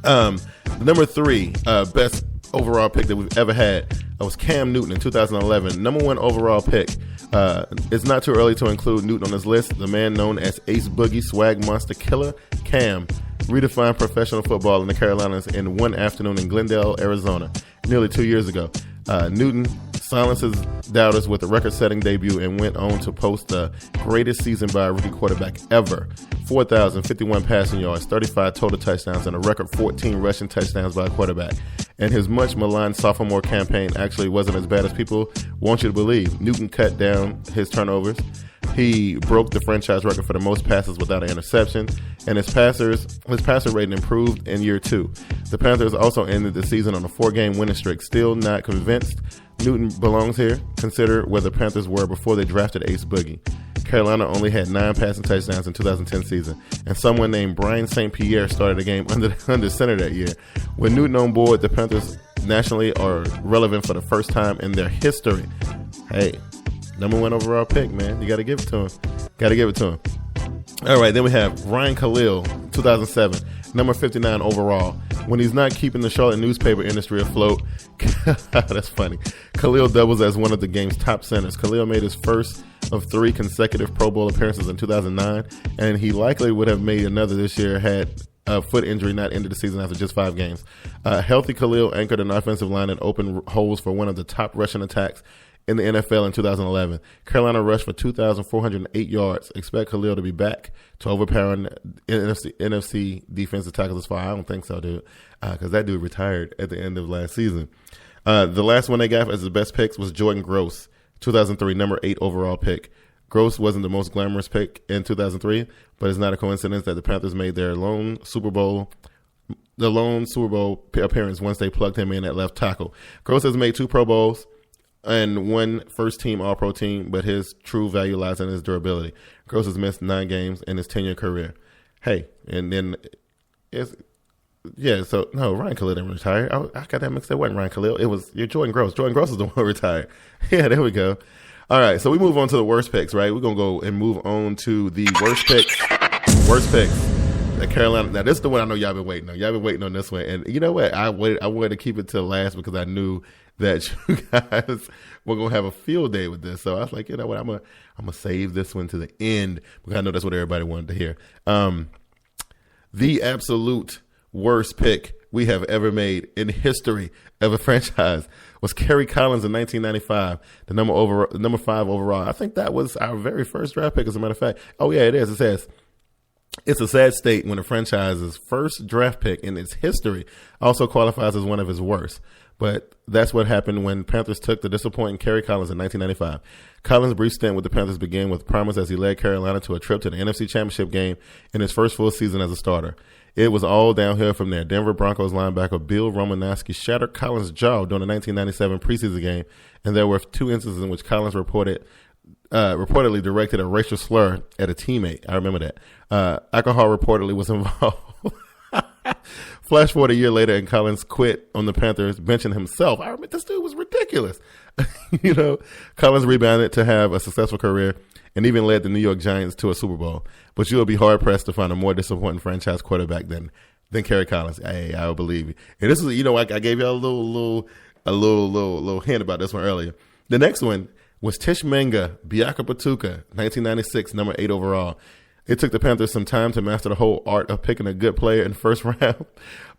S2: The number 3 best overall pick that we've ever had was Cam Newton in 2011, number 1 overall pick. It's not too early to include Newton on this list. The man known as Ace Boogie, Swag Monster Killer, Cam, redefined professional football in the Carolinas in one afternoon in Glendale, Arizona, nearly 2 years ago. Newton silenced his doubters with a record-setting debut and went on to post the greatest season by a rookie quarterback ever. 4,051 passing yards, 35 total touchdowns, and a record 14 rushing touchdowns by a quarterback. And his much-maligned sophomore campaign actually wasn't as bad as people want you to believe. Newton cut down his turnovers. He broke the franchise record for the most passes without an interception, and his passer rating improved in year 2. The Panthers also ended the season on a 4-game winning streak. Still not convinced Newton belongs here? Consider where the Panthers were before they drafted Ace Boogie. Carolina only had 9 passing touchdowns in 2010 season, and someone named Brian St. Pierre started the game under center that year. With Newton on board, the Panthers nationally are relevant for the first time in their history. Hey, number 1 overall pick, man. You got to give it to him. All right, then we have Ryan Khalil, 2007, number 59 overall. When he's not keeping the Charlotte newspaper industry afloat, that's funny, Khalil doubles as one of the game's top centers. Khalil made his first of 3 consecutive Pro Bowl appearances in 2009, and he likely would have made another this year had a foot injury not ended the season after just 5 games. Healthy Khalil anchored an offensive line and opened holes for one of the top rushing attacks in the NFL in 2011. Carolina rushed for 2,408 yards. Expect Khalil to be back to overpowering NFC defensive tackles this far. I don't think so, dude, because that dude retired at the end of last season. The last one they got as the best picks was Jordan Gross, 2003, number 8 overall pick. Gross wasn't the most glamorous pick in 2003, but it's not a coincidence that the Panthers made their lone Super Bowl appearance once they plugged him in at left tackle. Gross has made 2 Pro Bowls, and one first-team All-Pro team, but his true value lies in his durability. Gross has missed 9 games in his 10-year career. Hey, and then Ryan Khalil didn't retire. I got that mixed up. It wasn't Ryan Khalil. It was Jordan Gross. Jordan Gross is the one who retired. Yeah, there we go. All right, so we move on to the worst picks, right? We're going to go and move on to the worst picks. Worst picks. That Carolina. Now, this is the one I know y'all been waiting on. Y'all been waiting on this one. And you know what? I wanted to keep it till last because I knew that you guys were going to have a field day with this. So I was like, you know what? I'm gonna save this one to the end because I know that's what everybody wanted to hear. The absolute worst pick we have ever made in the history of a franchise was Kerry Collins in 1995, the number 5 overall. I think that was our very first draft pick, as a matter of fact. Oh, yeah, it is. It says, it's a sad state when a franchise's first draft pick in its history also qualifies as one of its worst. But that's what happened when Panthers took the disappointing Kerry Collins in 1995. Collins' brief stint with the Panthers began with promise as he led Carolina to a trip to the NFC Championship game in his first full season as a starter. It was all downhill from there. Denver Broncos linebacker Bill Romanowski shattered Collins' jaw during the 1997 preseason game, and there were 2 instances in which Collins reportedly directed a racial slur at a teammate. I remember that. Alcohol reportedly was involved. Flash forward a year later, and Collins quit on the Panthers, benching himself. I remember this dude was ridiculous. Collins rebounded to have a successful career and even led the New York Giants to a Super Bowl. But you'll be hard pressed to find a more disappointing franchise quarterback than Kerry Collins. Hey, I believe you. And this is, I gave you a little hint about this one earlier. The next one was Tishmenga Biaka Patuka, 1996, number 8 overall. It took the Panthers some time to master the whole art of picking a good player in the first round.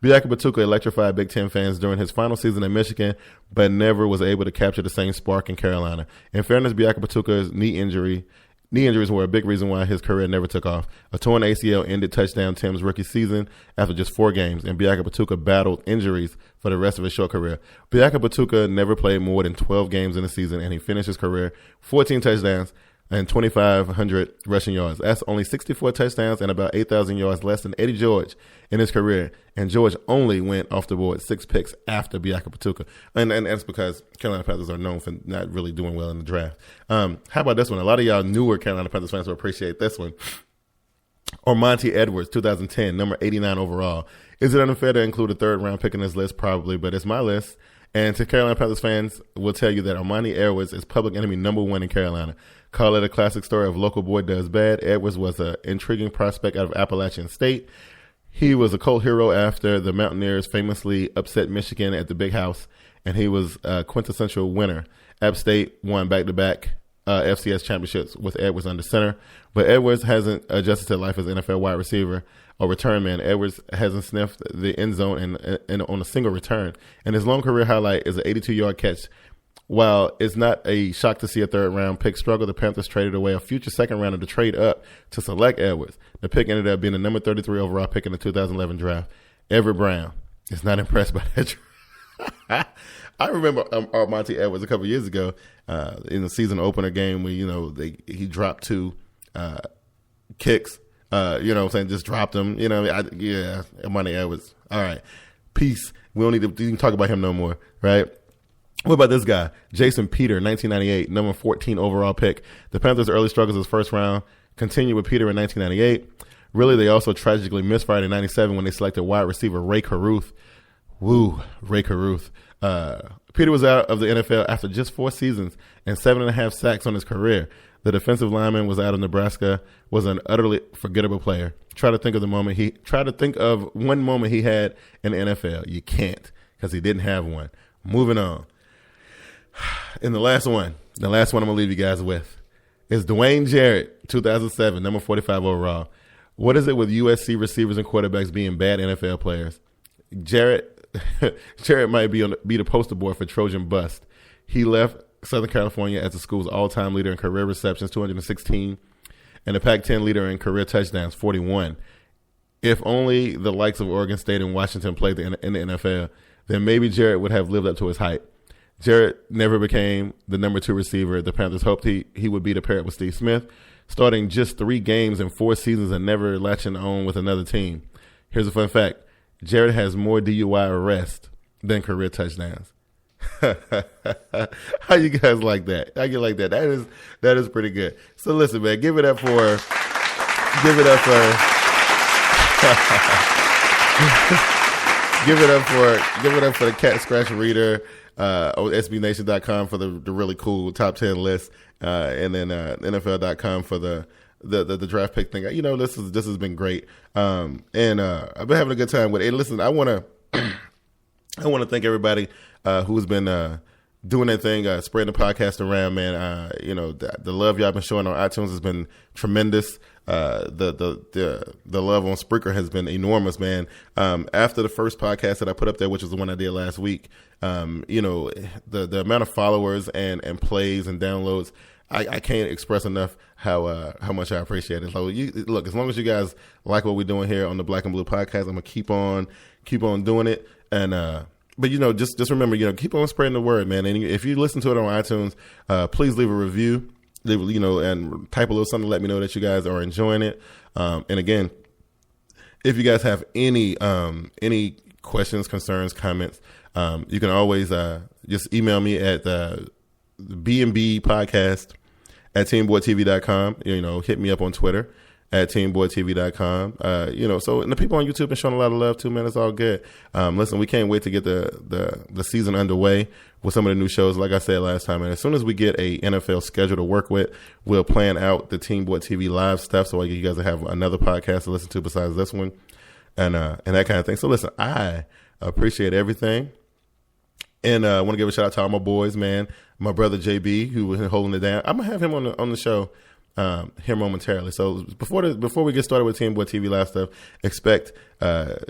S2: Biaka Patuka electrified Big Ten fans during his final season in Michigan, but never was able to capture the same spark in Carolina. In fairness, Biaka Patuka's knee injuries were a big reason why his career never took off. A torn ACL ended Touchdown Tim's rookie season after just 4 games, and Biaka Patuka battled injuries for the rest of his short career. Biaka Patuka never played more than 12 games in a season, and he finished his career 14 touchdowns and 2,500 rushing yards. That's only 64 touchdowns and about 8,000 yards less than Eddie George in his career. And George only went off the board 6 picks after Biaka Patuka. And that's because Carolina Panthers are known for not really doing well in the draft. How about this one? A lot of y'all newer Carolina Panthers fans will appreciate this one. Monty Edwards, 2010, number 89 overall. Is it unfair to include a 3rd round pick in this list? Probably, but it's my list. And to Carolina Panthers fans, will tell you that Armani Edwards is public enemy number 1 in Carolina. Call it a classic story of local boy does bad. Edwards was an intriguing prospect out of Appalachian State. He was a cult hero after the Mountaineers famously upset Michigan at the Big House, and he was a quintessential winner. App State won back-to-back FCS championships with Edwards under center, but Edwards hasn't adjusted to life as an NFL wide receiver or return man. Edwards hasn't sniffed the end zone in on a single return, and his long career highlight is an 82-yard catch. While it's not a shock to see a 3rd round pick struggle, the Panthers traded away a future 2nd rounder to trade up to select Edwards. The pick ended up being the number 33 overall pick in the 2011 draft. Everett Brown is not impressed by that draft. I remember Monty Edwards a couple years ago in the season opener game where, he dropped 2 kicks, just dropped them. Monty Edwards. All right. Peace. We don't need to even talk about him no more, right? What about this guy? Jason Peter, 1998, number 14 overall pick. The Panthers' early struggles as first round continued with Peter in 1998. Really, they also tragically misfired in 97 when they selected wide receiver Ray Caruth. Ray Caruth. Peter was out of the NFL after just 4 seasons and 7.5 sacks on his career. The defensive lineman was out of Nebraska, was an utterly forgettable player. Try to think of one moment he had in the NFL. You can't, because he didn't have one. Moving on. And the last one I'm going to leave you guys with is Dwayne Jarrett, 2007, number 45 overall. What is it with USC receivers and quarterbacks being bad NFL players? Jarrett might be the poster boy for Trojan bust. He left Southern California as the school's all-time leader in career receptions, 216, and the Pac-10 leader in career touchdowns, 41. If only the likes of Oregon State and Washington played in the NFL, then maybe Jarrett would have lived up to his hype. Jarrett never became the number 2 receiver. The Panthers hoped he would be to pair it with Steve Smith, starting just 3 games in 4 seasons and never latching on with another team. Here's a fun fact. Jarrett has more DUI arrests than career touchdowns. How you guys like that? How you like that? That is pretty good. So listen, man, give it up for give it up for the Cat Scratch Reader on SBNation.com for the really cool top 10 list, and then NFL.com for the draft pick thing. You know, this has been great, and I've been having a good time with it. Listen, I want to thank everybody who's been doing that thing, spreading the podcast around, man. You know, the love y'all been showing on iTunes has been tremendous. The love on Spreaker has been enormous, man. After the first podcast that I put up there, which is the one I did last week, you know, the amount of followers and plays and downloads, I can't express enough how much I appreciate it. So look, as long as you guys like what we're doing here on the Black and Blue podcast, I'm gonna keep on doing it. And but you know, just remember, you know, keep on spreading the word, man. And if you listen to it on iTunes, please leave a review. You know, and type a little something to let me know that you guys are enjoying it. And again, if you guys have any questions, concerns, comments, you can always just email me at the B&B podcast at TeamBoydTV.com. You know, hit me up on Twitter at TeamBoydTV.com. You know, so, and the people on YouTube been showing a lot of love too, man. It's all good. Listen, we can't wait to get the season underway with some of the new shows, like I said last time. And as soon as we get a NFL schedule to work with, we'll plan out the Team Boyd TV live stuff, so you guys will have another podcast to listen to besides this one, and that kind of thing. So listen, I appreciate everything. And I want to give a shout out to all my boys, man. My brother JB, who was holding it down. I'm gonna have him on the show here momentarily. So before we get started with Team Boyd TV live stuff, expect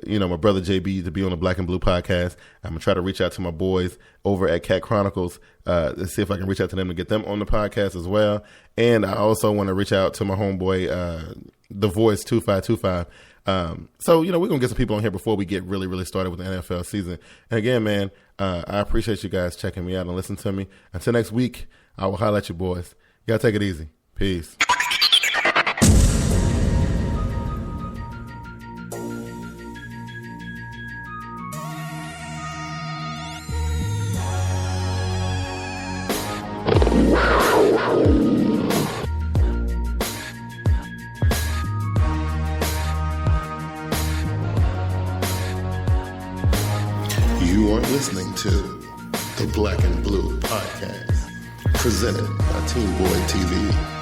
S2: you know, my brother JB to be on the Black and Blue podcast. I'm gonna try to reach out to my boys over at Cat Chronicles to see if I can reach out to them to get them on the podcast as well. And I also want to reach out to my homeboy The Voice 2525. So, you know, we're gonna get some people on here before we get really started with the NFL season. And again, man, I appreciate you guys checking me out and listening to me. Until next week, I will holler at you boys. Y'all take it easy. Peace.
S1: You are listening to the Black and Blue podcast, presented by Team Boyd TV.